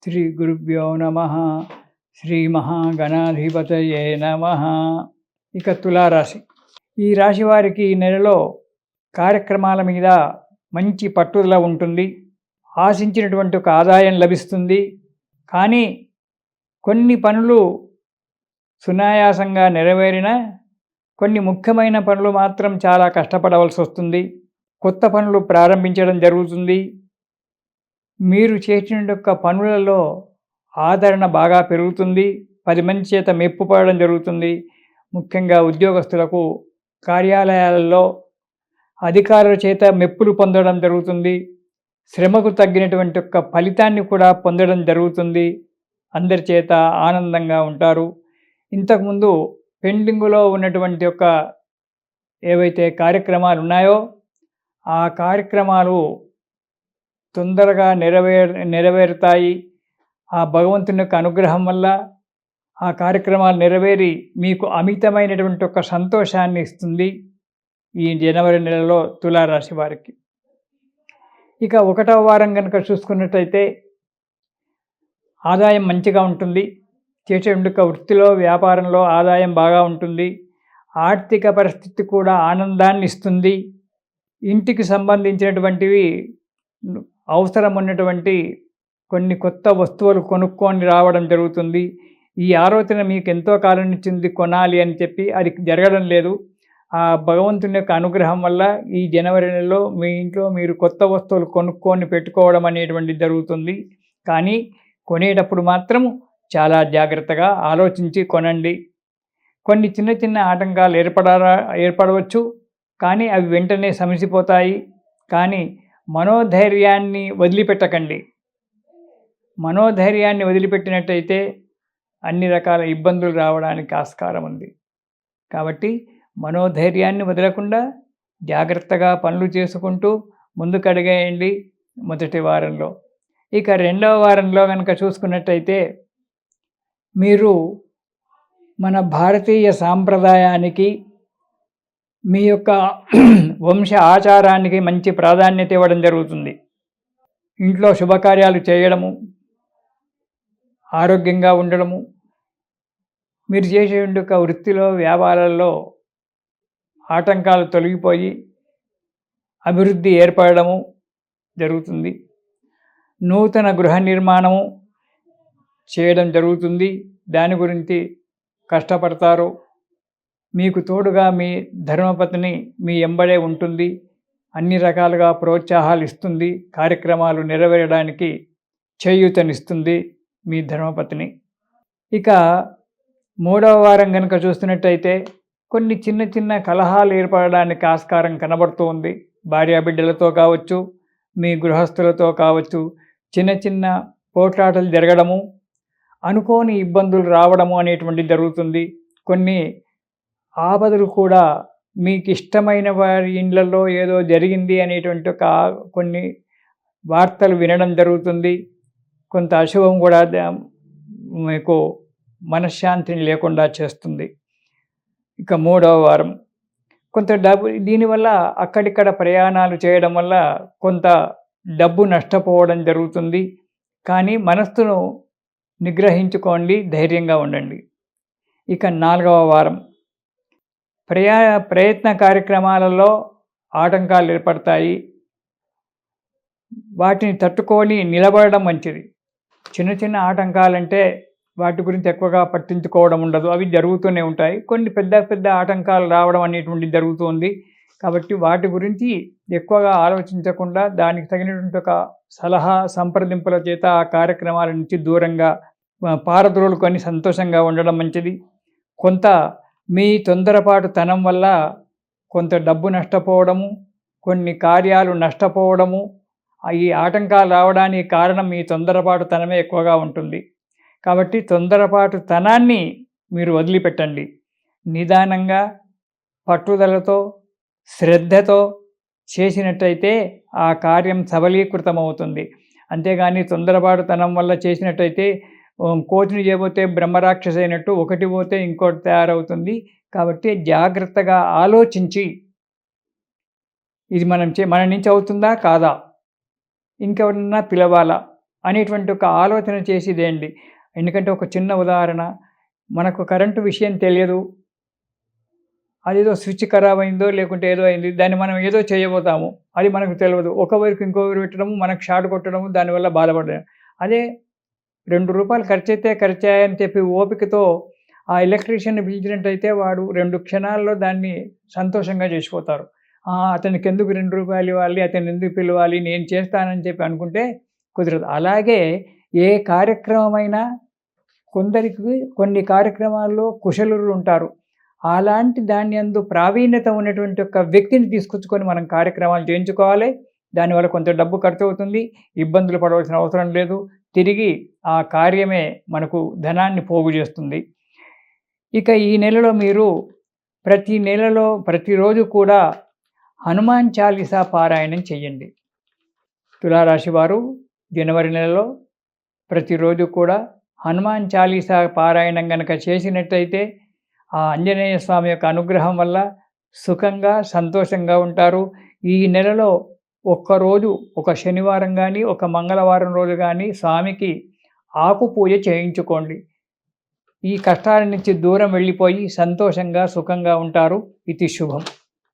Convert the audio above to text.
శ్రీ గురుభ్యో నమ. శ్రీ మహాగణాధిపతయే నమ. ఇక తులారాశి. ఈ రాశి వారికి ఈ నెలలో కార్యక్రమాల మీద మంచి పట్టుదల ఉంటుంది. ఆశించినటువంటి ఒక ఆదాయం లభిస్తుంది. కానీ కొన్ని పనులు సునాయాసంగా నెరవేరిన కొన్ని ముఖ్యమైన పనులు మాత్రం చాలా కష్టపడవలసి వస్తుంది. కొత్త పనులు ప్రారంభించడం జరుగుతుంది. మీరు చేసిన పనులలో ఆదరణ బాగా పెరుగుతుంది. 10 మంది చేత మెప్పుపడడం జరుగుతుంది. ముఖ్యంగా ఉద్యోగస్తులకు కార్యాలయాలలో అధికారుల చేత మెప్పులు పొందడం జరుగుతుంది. శ్రమకు తగ్గినటువంటి ఫలితాన్ని కూడా పొందడం జరుగుతుంది. అందరి చేత ఆనందంగా ఉంటారు. ఇంతకుముందు పెండింగులో ఉన్నటువంటి ఏవైతే కార్యక్రమాలు ఉన్నాయో ఆ కార్యక్రమాలు తొందరగా నెరవేరుతాయి. ఆ భగవంతుని యొక్క అనుగ్రహం వల్ల ఆ కార్యక్రమాలు నెరవేరి మీకు అమితమైనటువంటి సంతోషాన్ని ఇస్తుంది ఈ జనవరి నెలలో తులారాశి వారికి. ఇక 1వ వారం కనుక చూసుకున్నట్టయితే ఆదాయం మంచిగా ఉంటుంది. చేసే వృత్తిలో వ్యాపారంలో ఆదాయం బాగా ఉంటుంది. ఆర్థిక పరిస్థితి కూడా ఆనందాన్ని ఇస్తుంది. ఇంటికి సంబంధించినటువంటివి అవసరం ఉన్నటువంటి కొన్ని కొత్త వస్తువులు కొనుక్కొని రావడం జరుగుతుంది. ఈ ఆలోచన మీకు ఎంతో కాలం నుంచి కొనాలి అని చెప్పి అది జరగడం లేదు. ఆ భగవంతుని యొక్క అనుగ్రహం వల్ల ఈ జనవరి నెలలో మీ ఇంట్లో మీరు కొత్త వస్తువులు కొనుక్కొని పెట్టుకోవడం అనేటువంటిది జరుగుతుంది. కానీ కొనేటప్పుడు మాత్రం చాలా జాగ్రత్తగా ఆలోచించి కొనండి. కొన్ని చిన్న చిన్న ఆటంకాలు ఏర్పడవచ్చు. కానీ అవి వెంటనే సమసిపోతాయి. కానీ మనోధైర్యాన్ని వదిలిపెట్టకండి. మనోధైర్యాన్ని వదిలిపెట్టినట్టయితే అన్ని రకాల ఇబ్బందులు రావడానికి ఆస్కారం ఉంది. కాబట్టి మనోధైర్యాన్ని వదలకుండా జాగ్రత్తగా పనులు చేసుకుంటూ ముందుకు అడిగేయండి మొదటి వారంలో. ఇక 2వ వారంలో కనుక చూసుకున్నట్టయితే మీరు మన భారతీయ సాంప్రదాయానికి మీ యొక్క వంశ ఆచారానికి మంచి ప్రాధాన్యత ఇవ్వడం జరుగుతుంది. ఇంట్లో శుభకార్యాలు చేయడము, ఆరోగ్యంగా ఉండడము, మీరు చేసే వృత్తిలో వ్యాపారాల్లో ఆటంకాలు తొలగిపోయి అభివృద్ధి ఏర్పడము జరుగుతుంది. నూతన గృహ నిర్మాణము చేయడం జరుగుతుంది. దాని గురించి కష్టపడతారు. మీకు తోడుగా మీ ధర్మపత్ని మీ ఎంబడే ఉంటుంది. అన్ని రకాలుగా ప్రోత్సాహాలు ఇస్తుంది. కార్యక్రమాలు నెరవేరడానికి చేయూతనిస్తుంది మీ ధర్మపత్ని. ఇక 3వ వారం కనుక చూస్తున్నట్టయితే కొన్ని చిన్న చిన్న కలహాలు ఏర్పడడానికి ఆస్కారం కనబడుతుంది. భార్యాబిడ్డలతో కావచ్చు, మీ గృహస్థులతో కావచ్చు, చిన్న చిన్న పోట్లాటలు జరగడము, అనుకోని ఇబ్బందులు రావడము అనేటువంటిది జరుగుతుంది. కొన్ని ఆపదలు కూడా మీకు ఇష్టమైన వారి ఇళ్లలో ఏదో జరిగింది అనేటువంటి కొన్ని వార్తలు వినడం జరుగుతుంది. కొంత అశుభం కూడా మీకు మనశ్శాంతిని లేకుండా చేస్తుంది. ఇక 3వ వారం కొంత డబ్బు, దీనివల్ల అక్కడిక్కడ ప్రయాణాలు చేయడం వల్ల కొంత డబ్బు నష్టపోవడం జరుగుతుంది. కానీ మనస్సును నిగ్రహించుకోండి, ధైర్యంగా ఉండండి. ఇక 4వ వారం ప్రయత్న కార్యక్రమాలలో ఆటంకాలు ఏర్పడతాయి. వాటిని తట్టుకొని నిలబడడం మంచిది. చిన్న చిన్న ఆటంకాలంటే వాటి గురించి ఎక్కువగా పట్టించుకోవడం ఉండదు. అవి జరుగుతూనే ఉంటాయి. కొన్ని పెద్ద పెద్ద ఆటంకాలు రావడం అనేటువంటిది జరుగుతుంది. కాబట్టి వాటి గురించి ఎక్కువగా ఆలోచించకుండా దానికి తగినటువంటి సలహా సంప్రదింపుల చేత ఆ కార్యక్రమాల నుంచి దూరంగా పారద్రోలుకొని సంతోషంగా ఉండడం మంచిది. కొంత మీ తొందరపాటు తనం వల్ల కొంత డబ్బు నష్టపోవడము, కొన్ని కార్యాలు నష్టపోవడము, ఈ ఆటంకాలు రావడానికి కారణం మీ తొందరపాటు తనమే ఎక్కువగా ఉంటుంది. కాబట్టి తొందరపాటు తనాన్ని మీరు వదిలిపెట్టండి. నిదానంగా పట్టుదలతో శ్రద్ధతో చేసినట్టయితే ఆ కార్యం సబలీకృతమవుతుంది. అంతేగాని తొందరపాటుతనం వల్ల చేసినట్టయితే కోతిని చేయబోతే బ్రహ్మరాక్షస అయినట్టు ఒకటి పోతే ఇంకోటి తయారవుతుంది. కాబట్టి జాగ్రత్తగా ఆలోచించి ఇది మన నుంచి అవుతుందా కాదా, ఇంకెవరన్నా పిలవాలా అనేటువంటి ఒక ఆలోచన చేసేదేండి. ఎందుకంటే ఒక చిన్న ఉదాహరణ, మనకు కరెంటు విషయం తెలియదు. అదేదో స్విచ్ ఖరాబ్ అయిందో లేకుంటే ఏదో అయింది. దాన్ని మనం ఏదో చేయబోతాము. అది మనకు తెలవదు. ఒక వైరుకి ఇంకో వైరు పెట్టడము, మనకు షార్ట్ కొట్టడము, దానివల్ల బాధపడడం. అదే రూ. 2 ఖర్చయ్యాయని చెప్పి ఓపికతో ఆ ఎలక్ట్రీషియన్‌ని పిలిచినట్టయితే వాడు 2 క్షణాల్లో దాన్ని సంతోషంగా చేసిపోతారు. అతనికెందుకు రూ. 2 ఇవ్వాలి, అతన్నెందుకు పిలవాలి, నేను చేస్తానని చెప్పి అనుకుంటే కుదరదు. అలాగే ఏ కార్యక్రమమైనా కొందరికి కొన్ని కార్యక్రమాల్లో కుశలులుంటారు. అలాంటి దానియందు ప్రావీణ్యత ఉన్నటువంటి ఒక వ్యక్తిని తీసుకొచ్చుకొని మనం కార్యక్రమాలు చేయించుకోవాలి. దానివల్ల కొంత డబ్బు ఖర్చవుతుంది. ఇబ్బందులు పడవలసిన అవసరం లేదు. తిరిగి ఆ కార్యమే మనకు ధనాన్ని పోగు చేస్తుంది. ఇక ఈ నెలలో మీరు ప్రతి నెలలో ప్రతిరోజు కూడా హనుమాన్ చాలీసా పారాయణం చెయ్యండి. తులారాశి వారు జనవరి నెలలో ప్రతిరోజు కూడా హనుమాన్ చాలీసా పారాయణం గనక చేసినట్టయితే ఆ ఆంజనేయ స్వామి యొక్క అనుగ్రహం వల్ల సుఖంగా, సంతోషంగా ఉంటారు. ఈ నెలలో ఒక్కరోజు, ఒక శనివారం గానీ, ఒక మంగళవారం రోజు గానీ స్వామికి ఆకు పూజ చేయించుకోండి. ఈ కష్టాల నుంచి దూరం వెళ్ళిపోయి సంతోషంగా, సుఖంగా ఉంటారు. ఇది శుభం.